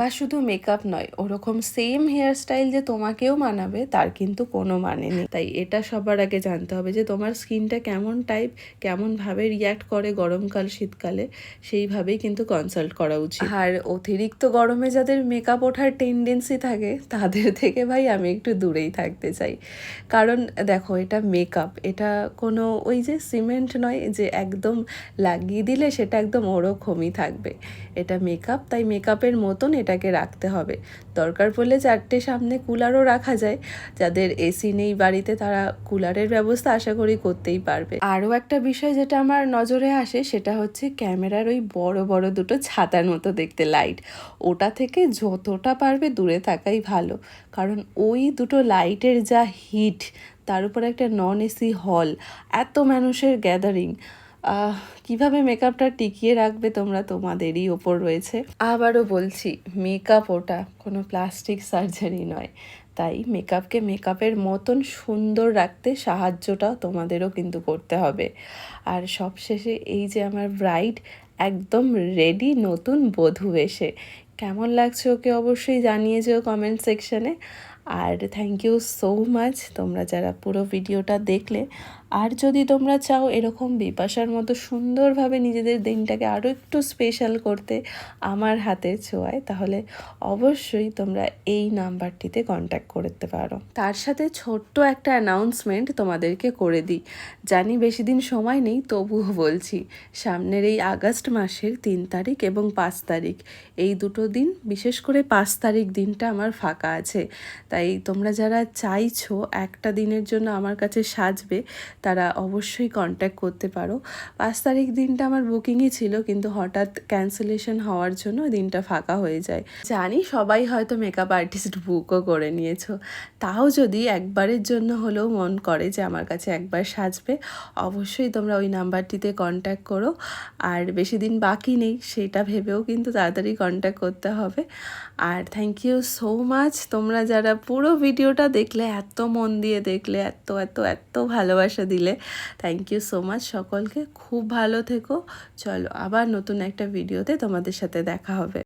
বা শুধু মেকআপ নয়, ওরকম সেম হেয়ার স্টাইল যে তোমাকেও মানাবে তার কিন্তু কোনো মানে নেই। তাই এটা সবার আগে জানতে হবে যে তোমার স্কিনটা কেমন টাইপ, কেমনভাবে রিয়্যাক্ট করে গরমকাল শীতকালে, সেইভাবেই কিন্তু কনসাল্ট করা উচিত। আর অতিরিক্ত গরমে যাদের মেকআপ ওঠার টেন্ডেন্সি থাকে তাদের থেকে ভাই আমি একটু দূরেই থাকতে চাই। কারণ দেখো, এটা মেকআপ, এটা কোনো ওই যে সিমেন্ট নয় যে একদম লাগিয়ে দিলে সেটা একদম ওরকমই থাকবে। এটা মেকআপ, তাই মেকআপের মতন এটাকে রাখতে হবে। দরকার পড়লে 4টে সামনে কুলারও রাখা যায়। যাদের এসি নেই বাড়িতে তারা কুলারের ব্যবস্থা আশা করি করতেই পারবে। আরও একটা বিষয় যেটা আমার নজরে আসে সেটা হচ্ছে ক্যামেরার ওই বড় বড় দুটো ছাতার মতো দেখতে লাইট, ওটা থেকে যতটা পারবে দূরে থাকাই ভালো। কারণ ওই দুটো লাইটের যা হিট, তার উপর একটা নন এসি হল, এত মানুষের গ্যাদারিং, কিভাবে মেকআপটা টিকিয়ে রাখবে তোমরা তোমাদেরই ওপর রয়েছে। আবারও বলছি, মেকআপ ওটা কোনো প্লাস্টিক সার্জারি নয়। তাই মেকআপকে মেকআপের মতন সুন্দর রাখতে সাহায্যটা তোমাদেরও কিন্তু করতে হবে। আর সবশেষে এই যে আমার ব্রাইড একদম রেডি নতুন বধূ এসে, কেমন লাগছে ওকে অবশ্যই জানিয়ে যেও কমেন্ট সেকশানে। আর থ্যাংক ইউ সো মাচ তোমরা যারা পুরো ভিডিওটা দেখলে। আর যদি তোমরা চাও এরকম বিপাশার মতো সুন্দরভাবে নিজেদের দিনটাকে আরও একটু স্পেশাল করতে আমার হাতের ছোঁয়ায়, তাহলে অবশ্যই তোমরা এই নাম্বারটিতে কন্ট্যাক্ট করতে পারো। তার সাথে ছোট্ট একটা অ্যানাউন্সমেন্ট তোমাদেরকে করে দিই। জানি বেশি দিন সময় নেই, তবুও বলছি, সামনের এই আগস্ট মাসের 3 তারিখ এবং 5 তারিখ, এই দুটো দিন, বিশেষ করে 5 তারিখ দিনটা আমার ফাঁকা আছে। তাই তোমরা যারা চাইছো একটা দিনের জন্য আমার কাছে সাজবে, তারা অবশ্যই কন্ট্যাক্ট করতে পারো। 5 তারিখ দিনটা আমার বুকিংই ছিল, কিন্তু হঠাৎ ক্যান্সেলেশন হওয়ার জন্য দিনটা ফাঁকা হয়ে যায়। জানি সবাই হয়তো মেকআপ আর্টিস্ট বুকও করে নিয়েছো, তাও যদি একবারের জন্য হলেও মন করে যে আমার কাছে একবার সাজবে, অবশ্যই তোমরা ওই নাম্বারটিতে কন্ট্যাক্ট করো। আর বেশি দিন বাকি নেই সেটা ভেবেও কিন্তু তাড়াতাড়ি কন্ট্যাক্ট করতে হবে। আর থ্যাংক ইউ সো মাচ তোমরা যারা পুরো ভিডিওটা দেখলে, এত মন দিয়ে দেখলে, এত এত এত ভালোবাসা দিলে, থ্যাংক ইউ সো মাচ সকলকে। খুব ভালো থেকো। চলো আবার নতুন একটা ভিডিওতে তোমাদের সাথে দেখা হবে।